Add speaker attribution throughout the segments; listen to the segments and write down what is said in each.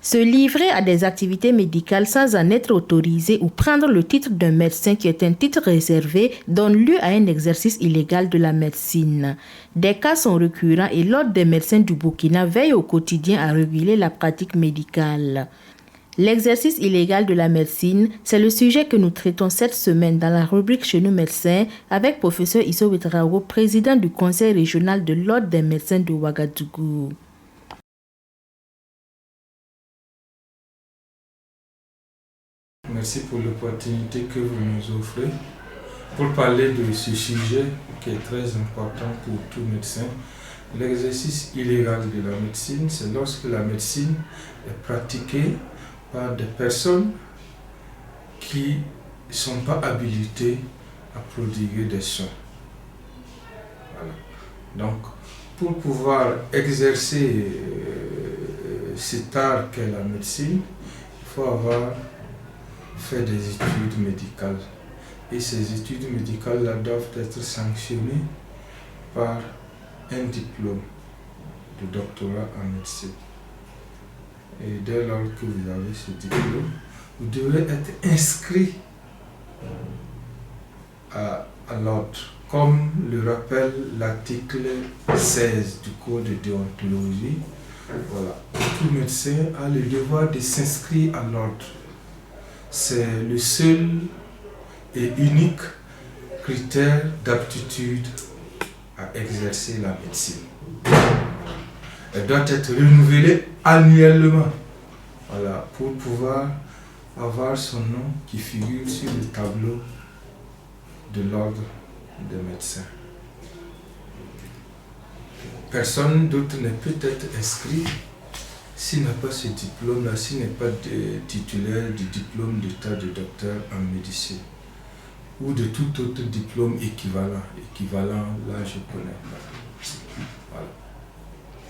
Speaker 1: Se livrer à des activités médicales sans en être autorisé ou prendre le titre d'un médecin qui est un titre réservé donne lieu à un exercice illégal de la médecine. Des cas sont récurrents et l'Ordre des médecins du Burkina veille au quotidien à réguler la pratique médicale. L'exercice illégal de la médecine, c'est le sujet que nous traitons cette semaine dans la rubrique Chez nous médecins avec professeur Issa Ouedraogo, président du conseil régional de l'Ordre des médecins de Ouagadougou.
Speaker 2: Merci pour l'opportunité que vous nous offrez pour parler de ce sujet qui est très important pour tout médecin. L'exercice illégal de la médecine, c'est lorsque la médecine est pratiquée par des personnes qui ne sont pas habilitées à prodiguer des soins. Voilà. Donc, pour pouvoir exercer cet art qu'est la médecine, il faut avoir fait des études médicales. Et ces études médicales-là doivent être sanctionnées par un diplôme de doctorat en médecine. Et dès lors que vous avez ce diplôme, vous devez être inscrit à l'ordre, comme le rappelle l'article 16 du Code de déontologie. Voilà. Tout médecin a le devoir de s'inscrire à l'ordre. C'est le seul et unique critère d'aptitude à exercer la médecine. Elle doit être renouvelée annuellement, voilà, pour pouvoir avoir son nom qui figure sur le tableau de l'ordre des médecins. Personne d'autre ne peut être inscrit s'il n'a pas ce diplôme-là, s'il n'est pas titulaire du diplôme d'état de docteur en médecine ou de tout autre diplôme équivalent. Équivalent, là, je connais pas. Voilà.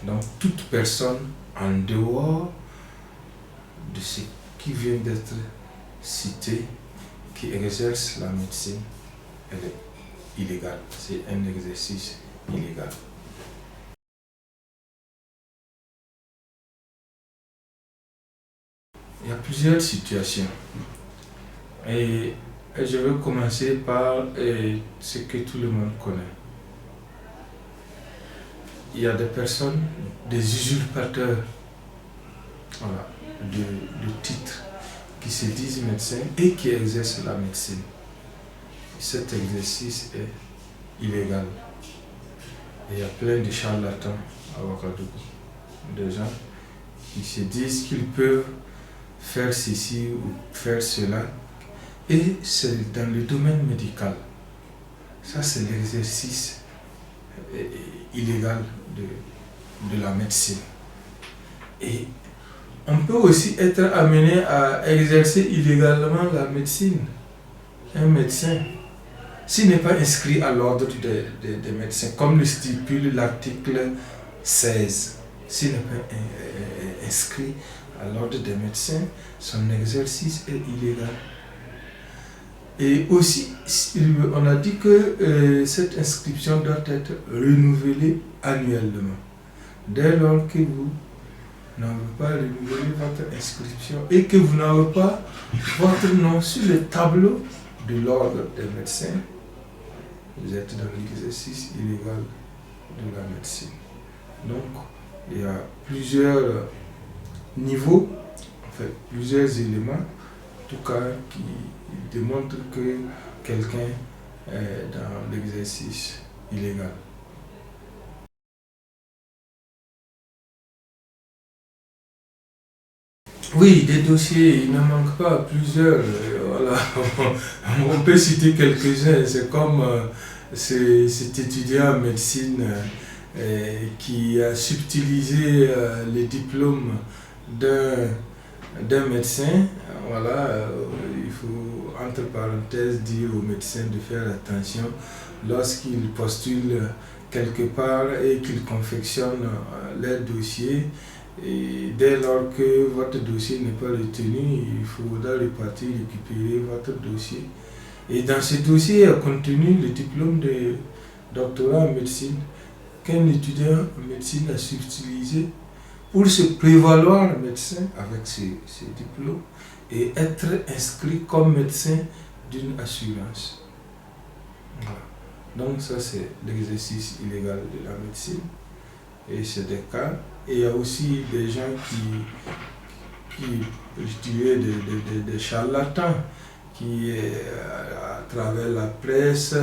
Speaker 2: Donc, toute personne en dehors de ce qui vient d'être cité, qui exerce la médecine, elle est illégale. C'est un exercice illégal. Il y a plusieurs situations. Et je vais commencer par ce que tout le monde connaît. Il y a des personnes, des usurpateurs, voilà, de titres, qui se disent médecins et qui exercent la médecine. Cet exercice est illégal. Et il y a plein de charlatans à Ouagadougou, des gens qui se disent qu'ils peuvent faire ceci ou faire cela. Et c'est dans le domaine médical. Ça, c'est l'exercice illégal de la médecine. Et on peut aussi être amené à exercer illégalement la médecine. Un médecin, s'il n'est pas inscrit à l'ordre des médecins, comme le stipule l'article 16, s'il n'est pas inscrit à l'ordre des médecins, son exercice est illégal. Et aussi, on a dit que cette inscription doit être renouvelée annuellement. Dès lors que vous n'avez pas renouvelé votre inscription et que vous n'avez pas votre nom sur le tableau de l'ordre des médecins, vous êtes dans l'exercice illégal de la médecine. Donc, il y a plusieurs niveaux, en fait, plusieurs éléments, en tout cas, qui démontrent que quelqu'un est dans l'exercice illégal. Oui, des dossiers, il ne manque pas plusieurs. Voilà. On peut citer quelques-uns. C'est comme cet étudiant en médecine qui a subtilisé les diplômes d'un médecin. Voilà, il faut entre parenthèses dire aux médecins de faire attention lorsqu'ils postulent quelque part et qu'ils confectionnent leur dossier. Et dès lors que votre dossier n'est pas retenu, il faudra repartir récupérer votre dossier. Et dans ce dossier est contenu le diplôme de doctorat en médecine qu'un étudiant en médecine a subtilisé pour se prévaloir médecin avec ses diplômes et être inscrit comme médecin d'une assurance. Voilà. Donc ça c'est l'exercice illégal de la médecine et c'est des cas. Et il y a aussi des gens qui je dirais des charlatans qui à travers la presse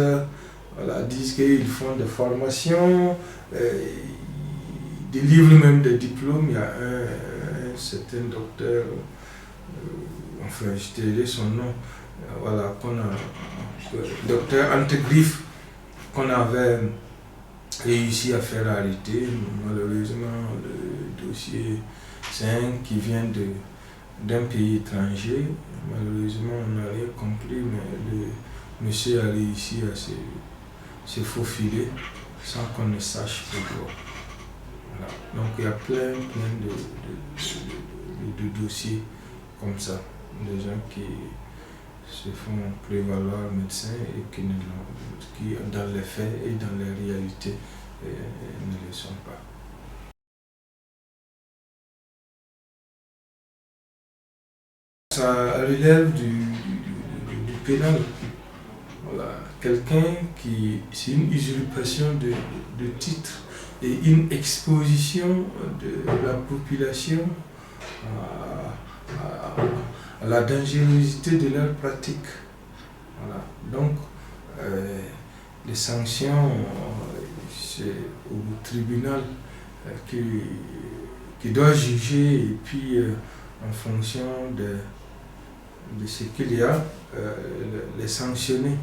Speaker 2: voilà, disent qu'ils font des formations, ils délivrent même des diplômes. Il y a un certain docteur, enfin je dirais son nom, voilà, docteur Antegriffe, qu'on avait réussi à faire arrêter. Malheureusement, le dossier, c'est un qui vient d'un pays étranger. Malheureusement, on n'a rien compris, mais le monsieur a réussi à se faufiler sans qu'on ne sache pourquoi. Voilà. Donc il y a plein de dossiers comme ça, des gens qui se font prévaloir médecins et qui dans les faits et dans les réalités ne le sont pas. Ça relève du pénal. Voilà. Quelqu'un qui, c'est une usurpation de titre et une exposition de la population à la dangerosité de leur pratique. Voilà. Donc, les sanctions, c'est au tribunal qui doit juger et puis en fonction de ce qu'il y a, les sanctionner.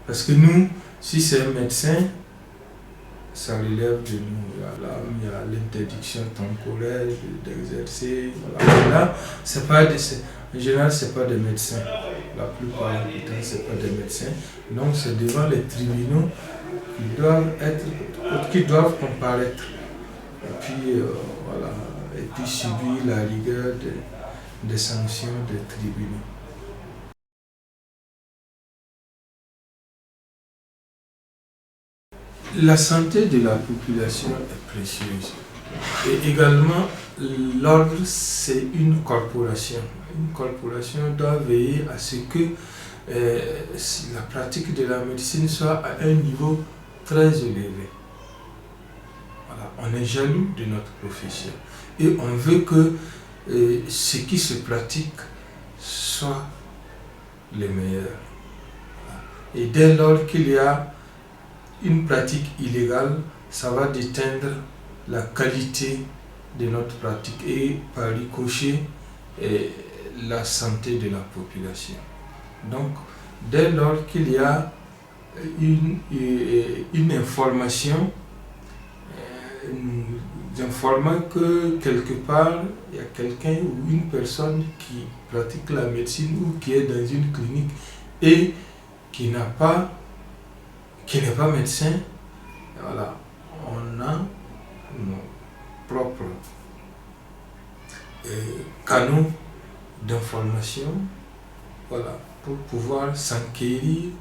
Speaker 2: Parce que nous, si c'est un médecin, ça relève de nous. Là, il y a l'interdiction temporaire d'exercer. Voilà. Là, en général, ce n'est pas des médecins. La plupart du temps, ce n'est pas des médecins. Donc, c'est devant les tribunaux qui doivent comparaître. Et puis, voilà. Et puis subir la rigueur des sanctions des tribunaux. La santé de la population est précieuse. Et également, l'ordre, c'est une corporation. Une corporation doit veiller à ce que la pratique de la médecine soit à un niveau très élevé. Voilà. On est jaloux de notre profession. Et on veut que ce qui se pratique soit le meilleur. Voilà. Et dès lors qu'il y a une pratique illégale, ça va déteindre la qualité de notre pratique et par ricochet la santé de la population. Donc, dès lors qu'il y a une information, nous informant que quelque part, il y a quelqu'un ou une personne qui pratique la médecine ou qui est dans une clinique et qui n'est pas médecin, voilà, on a nos propres canaux d'information, voilà, pour pouvoir s'enquérir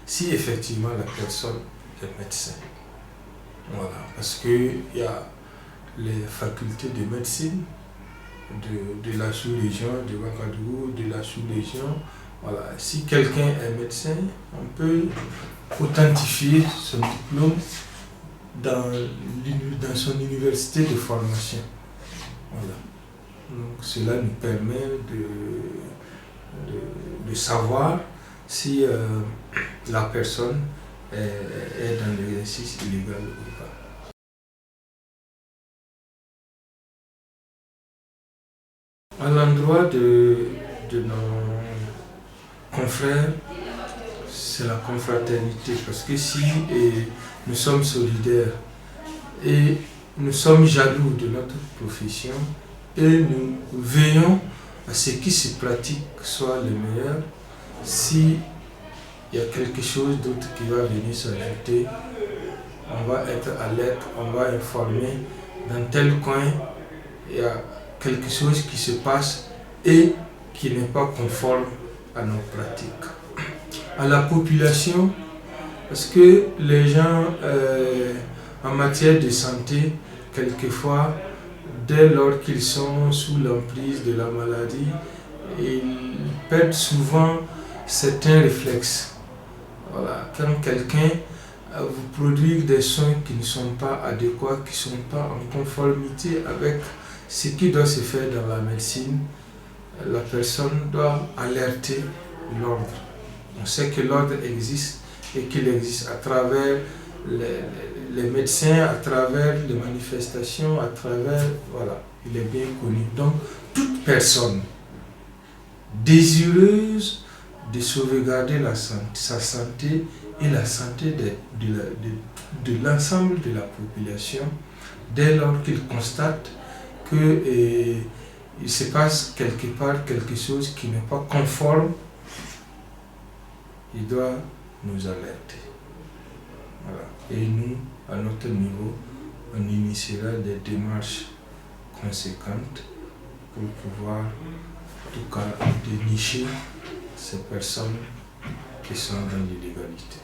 Speaker 2: si effectivement la personne est médecin. Voilà, parce qu'il y a les facultés de médecine de la sous-région de Ouagadougou, de la sous-région. Voilà. Si quelqu'un est médecin, on peut authentifier son diplôme dans son université de formation. Voilà. Donc, cela nous permet de savoir si la personne est dans l'exercice illégal ou pas. À l'endroit de nos confrères, c'est la confraternité, parce que si nous sommes solidaires et nous sommes jaloux de notre profession et nous veillons à ce qui se pratique soit le meilleur, si il y a quelque chose d'autre qui va venir s'ajouter, on va être alerte, on va informer dans tel coin, il y a quelque chose qui se passe et qui n'est pas conforme à nos pratiques. À la population, parce que les gens en matière de santé, quelquefois, dès lors qu'ils sont sous l'emprise de la maladie, ils perdent souvent certains réflexes. Voilà. Quand quelqu'un vous produit des soins qui ne sont pas adéquats, qui ne sont pas en conformité avec ce qui doit se faire dans la médecine, la personne doit alerter l'ordre. On sait que l'ordre existe et qu'il existe à travers les médecins, à travers les manifestations, à travers, voilà, il est bien connu. Donc, toute personne désireuse de sauvegarder sa santé et la santé de l'ensemble de la population, dès lors qu'il constate qu'il se passe quelque part quelque chose qui n'est pas conforme, il doit nous alerter. Voilà. Et nous, à notre niveau, on initiera des démarches conséquentes pour pouvoir, en tout cas, dénicher ces personnes qui sont dans l'illégalité.